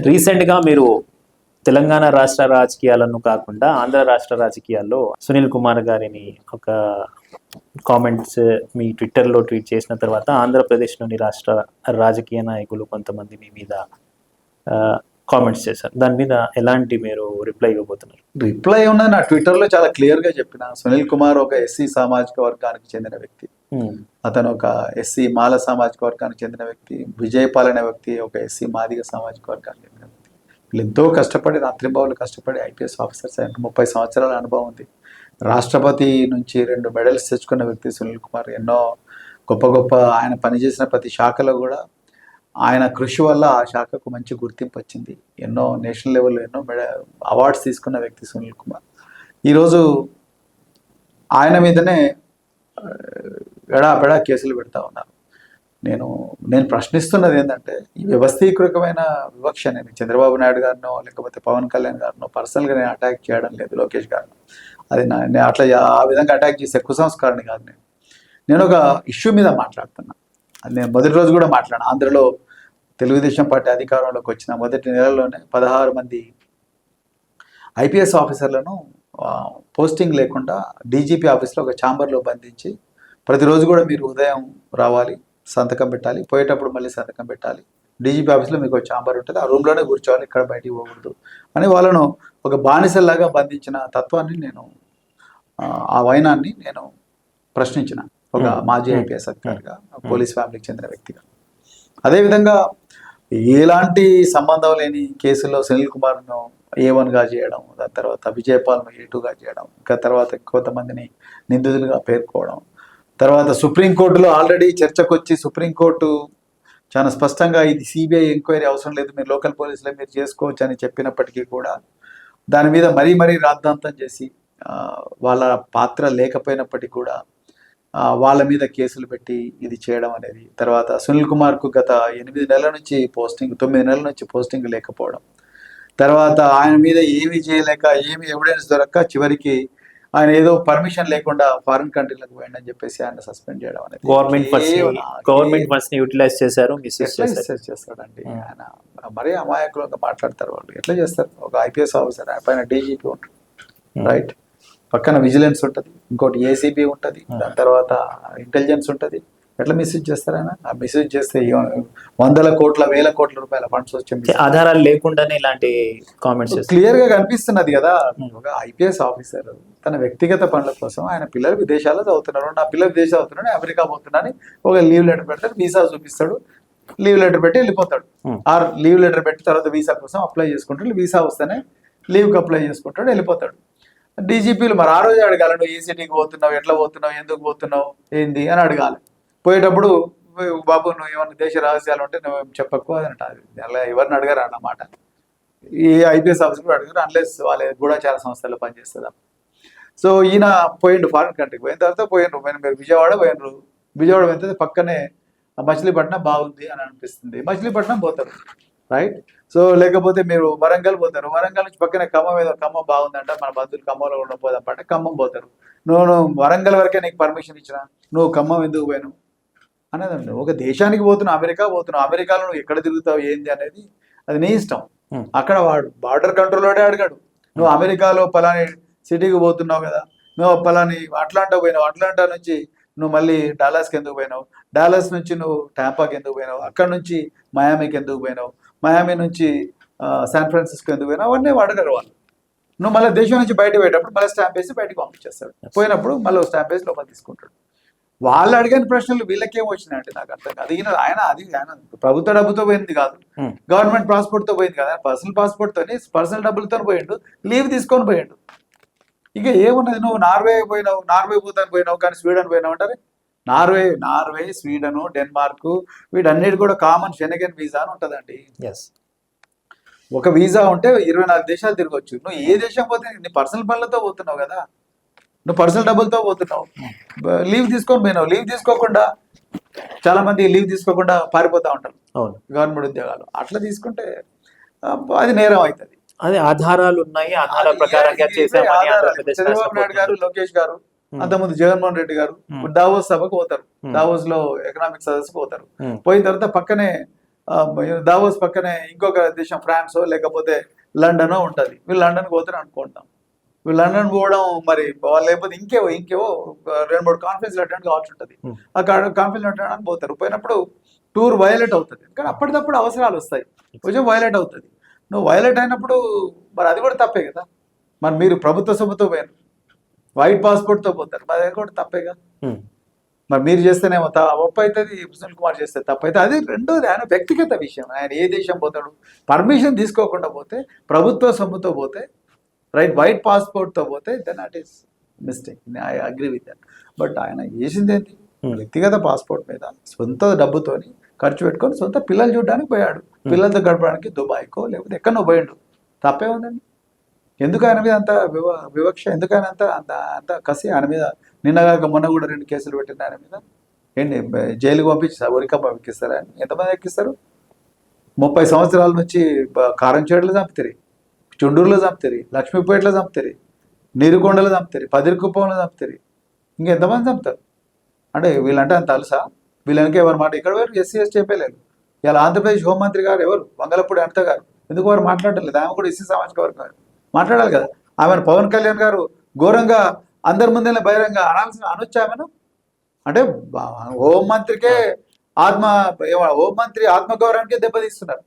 రీసెంట్గా మీరు తెలంగాణ రాష్ట్ర రాజకీయాలను కాకుండా ఆంధ్ర రాష్ట్ర రాజకీయాల్లో సునీల్ కుమార్ గారిని ఒక కామెంట్స్ మీ ట్విట్టర్లో ట్వీట్ చేసిన తర్వాత ఆంధ్రప్రదేశ్లోని రాష్ట్ర రాజకీయ నాయకులు కొంతమంది మీ మీద కామెంట్స్ చేశారు. దాని మీద ఎలాంటి మీరు రిప్లై ఇవ్వబోతున్నారు? రిప్లై ఉన్నది నా ట్విట్టర్లో చాలా క్లియర్గా చెప్పిన. సునీల్ కుమార్ ఒక ఎస్సీ సామాజిక వర్గానికి చెందిన వ్యక్తి. అతను ఒక ఎస్సీ మాల సామాజిక వర్గానికి చెందిన వ్యక్తి. విజయపాల్ అనే వ్యక్తి ఒక ఎస్సీ మాదిగ సామాజిక వర్గానికి చెందిన వ్యక్తి. వీళ్ళు ఎంతో కష్టపడి రాత్రింబావులు కష్టపడి ఐపీఎస్ ఆఫీసర్స్ 30 సంవత్సరాల అనుభవం ఉంది. రాష్ట్రపతి నుంచి 2 మెడల్స్ తెచ్చుకున్న వ్యక్తి సునీల్ కుమార్. ఎన్నో గొప్ప గొప్ప ఆయన పనిచేసిన ప్రతి శాఖలో కూడా ఆయన కృషి వల్ల ఆ శాఖకు మంచి గుర్తింపు వచ్చింది. ఎన్నో నేషనల్ లెవెల్లో ఎన్నో అవార్డ్స్ తీసుకున్న వ్యక్తి సునీల్ కుమార్. ఈరోజు ఆయన మీదనే ఎడాపెడా కేసులు పెడతా ఉన్నారు. నేను ప్రశ్నిస్తున్నది ఏంటంటే, ఈ వ్యవస్థీకృతమైన వివక్ష నేను చంద్రబాబు నాయుడు గారినో లేకపోతే పవన్ కళ్యాణ్ గారినో పర్సనల్గా నేను అటాక్ చేయడం లేదు, లోకేష్ గారినో. అది నేను అట్లా ఆ విధంగా అటాక్ చేసే కుసంస్కారాన్ని కాదు. నేను ఒక ఇష్యూ మీద మాట్లాడుతున్నా. అది నేను మొదటి రోజు కూడా మాట్లాడాను. ఆంధ్రలో తెలుగుదేశం పార్టీ అధికారంలోకి వచ్చిన మొదటి నెలలోనే 16 మంది ఐపీఎస్ ఆఫీసర్లను పోస్టింగ్ లేకుండా డీజీపీ ఆఫీస్లో ఒక ఛాంబర్లో బంధించి ప్రతిరోజు కూడా మీరు ఉదయం రావాలి, సంతకం పెట్టాలి, పోయేటప్పుడు మళ్ళీ సంతకం పెట్టాలి, డీజీపీ ఆఫీస్లో మీకు ఒక ఛాంబర్ ఉంటుంది, ఆ రూమ్లోనే కూర్చోవాలి, ఇక్కడ బయటికి పోకూడదు అని వాళ్ళను ఒక బానిసల్లాగా బంధించిన తత్వాన్ని ఆ వైనాన్ని నేను ప్రశ్నించిన ఒక మాజీ ఐపీఎస్ అధికారిగా, పోలీస్ ఫ్యామిలీకి చెందిన వ్యక్తిగా. అదేవిధంగా ఎలాంటి సంబంధం లేని కేసుల్లో సునీల్ కుమార్ను A1గా చేయడం, దాని తర్వాత విజయపాల్ను A2గా చేయడం, ఇంకా తర్వాత కొంతమందిని నిందితులుగా పేర్కోవడం, తర్వాత సుప్రీంకోర్టులో ఆల్రెడీ చర్చకు వచ్చి సుప్రీంకోర్టు చాలా స్పష్టంగా ఇది సిబిఐ ఎంక్వైరీ అవసరం లేదు, మీరు లోకల్ పోలీసులే మీరు చేసుకోవచ్చు అని చెప్పినప్పటికీ కూడా దాని మీద మరీ రాద్ధాంతం చేసి వాళ్ళ పాత్ర లేకపోయినప్పటికీ కూడా వాళ్ళ మీద కేసులు పెట్టి ఇది చేయడం అనేది. తర్వాత సునీల్ కుమార్కు గత 8 నెలల నుంచి పోస్టింగ్, 9 నెలల నుంచి పోస్టింగ్ లేకపోవడం, తర్వాత ఆయన మీద ఏమీ చేయలేక ఏమి ఎవిడెన్స్ దొరక్క చివరికి ఆయన ఏదో పర్మిషన్ లేకుండా ఫారిన్ కంట్రీలకు పోయిందని చెప్పేసి ఆయన సస్పెండ్ చేయడం అనేది. గవర్నమెంట్ ఫండ్స్ ని యూటిలైజ్ చేశారు, మిస్యూజ్ చేస్తాడండి ఆయన. మరీ అమాయకులుగా మాట్లాడతారు వాళ్ళు. ఎట్లా చేస్తారు? ఒక ఐపీఎస్ ఆఫీసర్, ఆయన పైన డీజీపీ ఉంటుంది, రైట్, పక్కన విజిలెన్స్ ఉంటుంది, ఇంకోటి ఏసీబీ ఉంటుంది, దాని తర్వాత ఇంటెలిజెన్స్ ఉంటుంది. ఎట్లా మిస్యూజ్ చేస్తారు ఆయన? ఆ మిస్యూజ్ చేస్తే 100 కోట్ల 1000 కోట్ల రూపాయల ఫండ్స్ వచ్చే ఆధారాలు లేకుండానే ఇలాంటి కామెంట్స్ క్లియర్ గా కనిపిస్తున్నది కదా. ఒక ఐపీఎస్ ఆఫీసర్ తన వ్యక్తిగత పనుల కోసం ఆయన పిల్లలు విదేశాల్లో చదువుతున్నారు, నా పిల్లలు విదేశాలు చదువుతున్నాడు, అమెరికా పోతున్నాను, ఒక లీవ్ లెటర్ పెడతాడు, వీసా చూపిస్తాడు, లీవ్ లెటర్ పెట్టి వెళ్ళిపోతాడు. ఆ లీవ్ లెటర్ పెట్టి తర్వాత వీసా కోసం అప్లై చేసుకుంటాడు, వీసా వస్తేనే లీవ్కి అప్లై చేసుకుంటాడు, వెళ్ళిపోతాడు. డీజీపీలు మరి ఆ రోజు అడగాలి, నువ్వు ఏ సిటీకి పోతున్నావు, ఎట్లా పోతున్నావు, ఎందుకు పోతున్నావు, ఏంది అని అడగాలి. పోయేటప్పుడు బాబు నువ్వు ఏమన్నా దేశ రహస్యాలు ఉంటే నువ్వు చెప్పకు అని అంటారు. అలా ఎవరిని అడగారు అన్నమాట. ఈ ఐపీఎస్ ఆఫీసర్ కూడా అడిగారు, అన్లెస్ వాళ్ళ గూఢచార సంస్థల్లో పనిచేస్తుందా. సో ఈయన పోయిండు ఫారిన్ కంట్రీకి. పోయిన తర్వాత మీరు విజయవాడ పోయినరు. విజయవాడ పోయిన పక్కనే మచిలీపట్నం బాగుంది అని అనిపిస్తుంది, మచిలీపట్నం పోతారు, రైట్. సో లేకపోతే మీరు వరంగల్ పోతారు, వరంగల్ నుంచి పక్కనే ఖమ్మం, ఏదో ఖమ్మం బాగుందంట, మన బంధువులు ఖమ్మంలో కూడా పోదాం అంటే ఖమ్మం పోతారు. నువ్వు వరంగల్ వరకే నీకు పర్మిషన్ ఇచ్చిన, నువ్వు ఖమ్మం ఎందుకు పోయాను అనేదండి. ఒక దేశానికి పోతున్నావు, అమెరికా పోతున్నావు, అమెరికాలో నువ్వు ఎక్కడ తిరుగుతావు ఏంది అనేది అది నీ ఇష్టం. అక్కడ వాడు బార్డర్ కంట్రోల్లోనే అడిగాడు, నువ్వు అమెరికాలో పలాని సిటీకి పోతున్నావు కదా, నువ్వు పలాని అట్లాంటా పోయినావు, అట్లాంటా నుంచి నువ్వు మళ్ళీ డాలస్కి ఎందుకు పోయినావు, డాలస్ నుంచి నువ్వు టాంపాకి ఎందుకు పోయినావు, అక్కడ నుంచి మయామికి ఎందుకు పోయినావు, మయామి నుంచి శాన్ ఫ్రాన్సిస్కో ఎందుకు పోయినావు, అవన్నీ అడగరు వాళ్ళు. నువ్వు మళ్ళీ దేశం నుంచి బయట పోయేటప్పుడు మళ్ళీ స్టాంప్ వేసి బయటకు పంపించేస్తాడు, పోయినప్పుడు మళ్ళీ స్టాంప్ వేసి లోపల తీసుకుంటాడు. వాళ్ళు అడిగిన ప్రశ్నలు వీళ్ళకేం వచ్చినాయంటే నాకు అర్థం కాదు. ఆయన ప్రభుత్వ డబ్బుతో పోయింది కాదు, గవర్నమెంట్ పాస్పోర్ట్ తో పోయింది కదా, పర్సనల్ పాస్పోర్ట్ తోని పర్సనల్ డబ్బులతో పోయిండు, లీవ్ తీసుకొని పోయిండు. ఇక ఏమున్నది, నువ్వు నార్వే పోయినావు, నార్వే పోయినావు కానీ స్వీడన్ పోయినావు అంటారు. నార్వే, స్వీడన్, డెన్మార్క్ వీటన్నిటి కూడా కామన్ షెంగెన్ వీసా అని ఉంటుందండి. ఒక వీసా ఉంటే 24 దేశాలు తిరగవచ్చు. నువ్వు ఏ దేశం పోతే నీ పర్సనల్ పనులతో పోతున్నావు కదా, నువ్వు పర్సనల్ డబ్బులతో పోతున్నావు, లీవ్ తీసుకొని పోయినావు. లీవ్ తీసుకోకుండా చాలా మంది లీవ్ తీసుకోకుండా పారిపోతా ఉంటారు గవర్నమెంట్ ఉద్యోగాలు. అట్లా తీసుకుంటే అది నేరం అవుతుంది. అదే ఆధారాలు ఉన్నాయి, ఆధారాల ప్రకారంగా చంద్రబాబు నాయుడు గారు, లోకేష్ గారు, అంతకుముందు జగన్మోహన్ రెడ్డి గారు దావోస్ సభకు పోతారు, దావోస్ లో ఎకనామిక్ సదస్సుకు పోతారు. పోయిన తర్వాత పక్కనే దావోస్ పక్కనే ఇంకొక దేశం ఫ్రాన్సో లేకపోతే లండనో ఉంటుంది. వీళ్ళు లండన్కి పోతారు అనుకుంటాం. వీళ్ళు లండన్ పోవడం మరి వాళ్ళు లేకపోతే ఇంకేవో 2-3 కాన్ఫరెన్స్ అటెండ్ కావాల్సి ఉంటుంది. ఆ కాన్ఫరెన్స్ అటెండ్ అని పోతారు. పోయినప్పుడు టూర్ వైలేట్ అవుతుంది. కానీ అప్పటికప్పుడు అవసరాలు వస్తాయి, కొంచెం వైలేట్ అవుతుంది. నువ్వు వైలేట్ అయినప్పుడు మరి అది కూడా తప్పే కదా. మరి మీరు ప్రభుత్వ సొమ్ముతో పోయారు, వైట్ పాస్పోర్ట్తో పోతారు, మరి అది కూడా తప్పేగా. మరి మీరు చేస్తేనేమో ఒప్పు అవుతుంది, సునీల్ కుమార్ చేస్తే తప్పు అవుతుంది. అది రెండోది ఆయన వ్యక్తిగత విషయం. ఆయన ఏ దేశం పోతాడు, పర్మిషన్ తీసుకోకుండా పోతే, ప్రభుత్వ సొమ్ముతో పోతే, రైట్, వైట్ పాస్పోర్ట్తో పోతే, then that is mistake. I agree with that. But ఆయన చేసింది ఏంటి, వ్యక్తిగత పాస్పోర్ట్ మీద సొంత డబ్బుతోని ఖర్చు పెట్టుకొని సొంత పిల్లలు చూడడానికి పోయాడు. పిల్లలతో గడపడానికి దుబాయ్కో లేకపోతే ఎక్కడో పోయాడు. తప్పే ఉందండి. ఎందుకు ఆయన మీద అంత వివక్ష, ఎందుకు ఆయన అంత కసి ఆయన మీద? నిన్నగాక మొన్న కూడా 2 కేసులు పెట్టిన ఆయన మీద. ఏంటి జైలుకి పంపించారు, ఉరికమ్మ ఎక్కిస్తారు? ఆయన ఎంతమంది ఎక్కిస్తారు? 30 సంవత్సరాల నుంచి కారంచేడులో చంపుతారు, చుండూరులో చంపుతారు, లక్ష్మీపేటలో చంపుతారు, నీరుకొండలో చంపుతారు, పదిరికుప్పంలో చంపుతారు. ఇంకెంతమంది చంపుతారు? అంటే వీళ్ళంటే అంత అలసా? వీళ్ళకి ఎవరు మాట ఇక్కడ వేరు ఎస్సీ ఎస్టీ చెప్పలేదు. ఇలా ఆంధ్రప్రదేశ్ హోంమంత్రి గారు ఎవరు, వంగలపూడి అనిత గారు, ఎందుకు వారు మాట్లాడలేదు? ఆమె కూడా ఎస్సీ సామాజిక వర్గం మాట్లాడాలి కదా. ఆమెను పవన్ కళ్యాణ్ గారు ఘోరంగా అందరి ముందే బహిరంగ అనొచ్చు ఆమెను. అంటే హోంమంత్రికే హోంమంత్రి ఆత్మగౌరవానికే దెబ్బతీస్తున్నారు.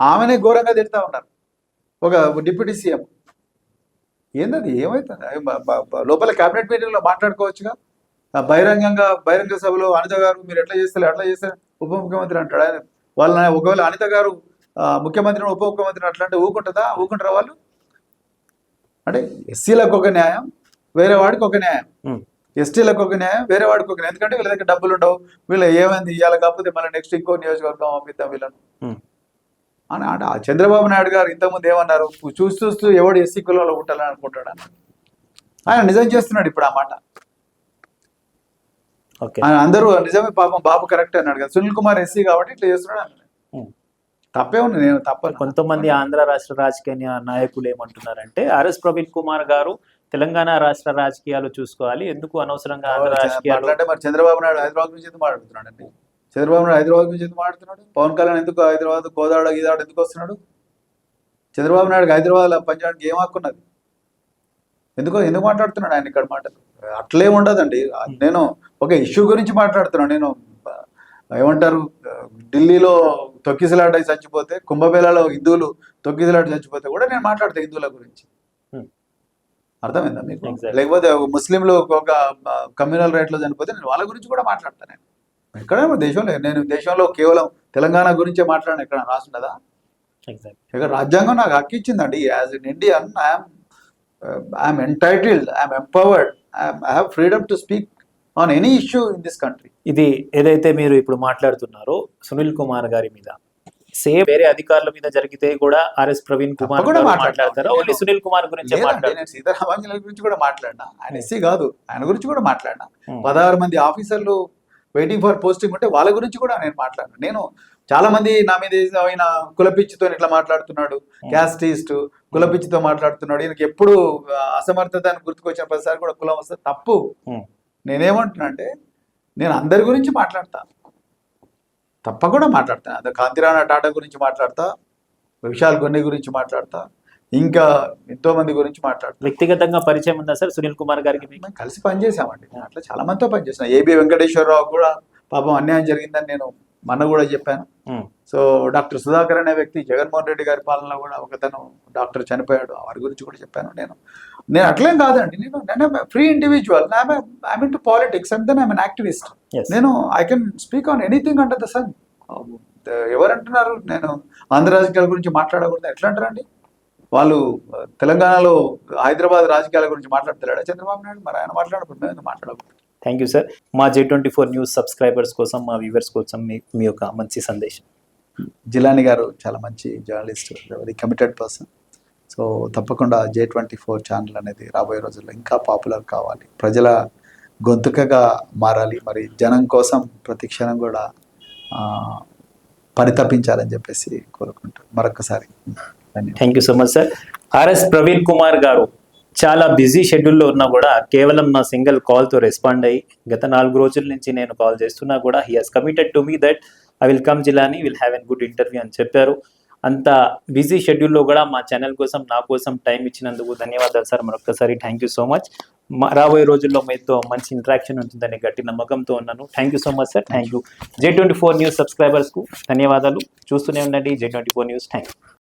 ఆమెనే ఘోరంగా తిడతా ఉన్నారు ఒక డిప్యూటీ సీఎం. ఏంటది, ఏమవుతుంది? లోపల కేబినెట్ మీటింగ్లో మాట్లాడుకోవచ్చుగా. బహిరంగ సభలో అనిత గారు మీరు ఎట్లా చేస్తారు అట్లా చేస్తారు ఉప ముఖ్యమంత్రి అంటాడు ఆయన. వాళ్ళ ఒకవేళ అనిత గారు ముఖ్యమంత్రిని ఉప ముఖ్యమంత్రిని అట్లా అంటే ఊకుంటారా వాళ్ళు? అంటే ఎస్సీలకు ఒక న్యాయం, వేరే వాడికి ఒక న్యాయం, ఎస్టీలకు ఒక న్యాయం, వేరే వాడికి ఒక న్యాయం. ఎందుకంటే వీళ్ళ దగ్గర డబ్బులు ఉండవు, వీళ్ళు ఏమైంది ఇవ్వాలి, కాకపోతే మళ్ళీ నెక్స్ట్ ఇంకో నియోజకవర్గం పంపిద్దాం వీళ్ళను అని. అంటే చంద్రబాబు నాయుడు గారు ఇంతకుముందు ఏమన్నారు, చూస్తూ ఎవడు ఎస్సీ కులంలో ఉంటాలని అనుకుంటాడు అని. ఆయన నిజం చేస్తున్నాడు ఇప్పుడు ఆ మాట. ఆయన అందరూ నిజమే, పాపం బాబు కరెక్ట్ అన్నాడు కదా. సునీల్ కుమార్ ఎస్సీ కాబట్టి ఇట్లా చేస్తున్నాడు అన్నాడు. తప్పే ఉంది, నేను తప్ప. కొంతమంది ఆంధ్ర రాష్ట్ర రాజకీయ నాయకులు ఏమంటున్నారంటే ఆర్ఎస్ ప్రవీణ్ కుమార్ గారు తెలంగాణ రాష్ట్ర రాజకీయాలు చూసుకోవాలి, ఎందుకు అనవసరంగా ఆంధ్ర రాజకీయాలు అంటే మరి చంద్రబాబు నాయుడు హైదరాబాద్ గురించి ఎందుకు మాట్లాడుతున్నాడు అండి? చంద్రబాబు నాయుడు హైదరాబాద్ గురించి ఎందుకు మాట్లాడుతున్నాడు? పవన్ కళ్యాణ్ ఎందుకు హైదరాబాద్ గోదావరి ఎందుకు వస్తున్నాడు? చంద్రబాబు నాయుడు హైదరాబాద్ పంచాయతీకి ఏం హక్కున్నది? ఎందుకు మాట్లాడుతున్నాడు ఆయన ఇక్కడ మాటలు? అట్లే ఉండదండి. నేను ఒక ఇష్యూ గురించి మాట్లాడుతున్నాను. నేను ఏమంటారు, ఢిల్లీలో తొక్కిసలాట చచ్చిపోతే, కుంభమేళాలో హిందువులు తొక్కిసలాట చచ్చిపోతే కూడా నేను మాట్లాడతాను హిందువుల గురించి. అర్థమైందా మీకు? లేకపోతే ముస్లింలు ఒక కమ్యూనల్ రైట్లో చనిపోతే నేను వాళ్ళ గురించి కూడా మాట్లాడతాను. నేను ఎక్కడైనా నేను దేశంలో కేవలం తెలంగాణ గురించే మాట్లాడాను. ఎక్కడ రాసున్నదా? ఇక్కడ రాజ్యాంగం నాకు హక్కు ఇచ్చిందండి. As an Indian I'm entitled, I'm empowered, I have freedom to speak on any issue in this country. ఇది ఏదైతే మీరు ఇప్పుడు మాట్లాడుతున్నారో సునీల్ కుమార్ గారి మీద, సేమ్ వేరే అధికారుల మీద జరిగితే కూడా ఆర్ఎస్ ప్రవీణ్ కుమార్ కూడా మాట్లాడతారా? ఓన్లీ సునీల్ కుమార్ గురించి నేను సీతారామాంజలి గురించి కూడా మాట్లాడినా. ఆయన ఎస్సీ కాదు, ఆయన గురించి కూడా మాట్లాడినా. 16 మంది ఆఫీసర్లు వెయిటింగ్ ఫర్ పోస్టింగ్ ఉంటే వాళ్ళ గురించి కూడా నేను మాట్లాడినా. నేను చాలా మంది నా మీద ఆయన కులపిచ్చితో ఇట్లా మాట్లాడుతున్నాడు, క్యాస్టిస్ట్ కులపిచ్చితో మాట్లాడుతున్నాడు, ఈయనకి ఎప్పుడు అసమర్థత అని గుర్తుకొచ్చిన ప్రతిసారి కూడా కులం వస్తే తప్పు. నేనేమంటున్నా అంటే నేను అందరి గురించి మాట్లాడతాను, తప్పకుండా మాట్లాడతాను. అదే కాంతిరాణ టాటా గురించి మాట్లాడతా, విశాల్ గొన్ని గురించి మాట్లాడతా, ఇంకా ఎంతో మంది గురించి మాట్లాడతా. వ్యక్తిగతంగా పరిచయం ఉందా సార్ సునీల్ కుమార్ గారికి? మేము కలిసి పనిచేసామండి. నేను అట్లా చాలా మందితో పనిచేసిన. ఏబి వెంకటేశ్వరరావు కూడా పాపం అన్యాయం జరిగిందని నేను మొన్న కూడా చెప్పాను. సో డాక్టర్ సుధాకర్ అనే వ్యక్తి, జగన్మోహన్ రెడ్డి గారి పాలనలో కూడా ఒకతను డాక్టర్ చనిపోయాడు, వారి గురించి కూడా చెప్పాను. నేను అట్లేం కాదండి, నేను free individual, I'm into politics and then I'm an activist. నేను I can speak on anything under the sun. ఎవరంటున్నారు నేను ఆంధ్ర రాజకీయాల గురించి మాట్లాడకూడదు? ఎట్లా అంటారండి? వాళ్ళు తెలంగాణలో హైదరాబాద్ రాజకీయాల గురించి మాట్లాడతారా చంద్రబాబు నాయుడు? మరి ఆయన మాట్లాడకూడదు, మేము మాట్లాడకూడదు. Thank you sir. మా J24 న్యూస్ సబ్స్క్రైబర్స్ కోసం, మా వ్యూవర్స్ కోసం మీ యొక్క మంచి సందేశం. జిలాని గారు చాలా మంచి journalist, very committed person. So తప్పకుండా J24 ఛానల్ అనేది రాబోయే రోజుల్లో ఇంకా పాపులర్ కావాలి, ప్రజల గొంతుకగా మారాలి, మరి జనం కోసం ప్రతి క్షణం కూడా పరితపించాలని చెప్పేసి కోరుకుంటాను. మరొకసారి thank you so much sir. RS Praveen Kumar గారు చాలా బిజీ షెడ్యూల్లో ఉన్నా కూడా కేవలం నా సింగిల్ కాల్తో రెస్పాండ్ అయ్యి గత 4 రోజుల నుంచి నేను కాల్ చేస్తున్నా కూడా he has committed to me that I will come Jilani will have an good interview అని చెప్పారు. అంత బిజీ షెడ్యూల్లో కూడా మా ఛానల్ కోసం నా కోసం టైం ఇచ్చినందుకు ధన్యవాదాలు సార్. మరొకసారి థ్యాంక్ యూ సో మచ్. రాబోయే రోజుల్లో మీతో మంచి ఇంటరాక్షన్ ఉంటుందని గట్టి నమ్మకంతో ఉన్నాను. Thank you so much sir. Thank you. J24 news సబ్స్క్రైబర్స్కు ధన్యవాదాలు. చూస్తూనే ఉండండి J24 న్యూస్. Thank you.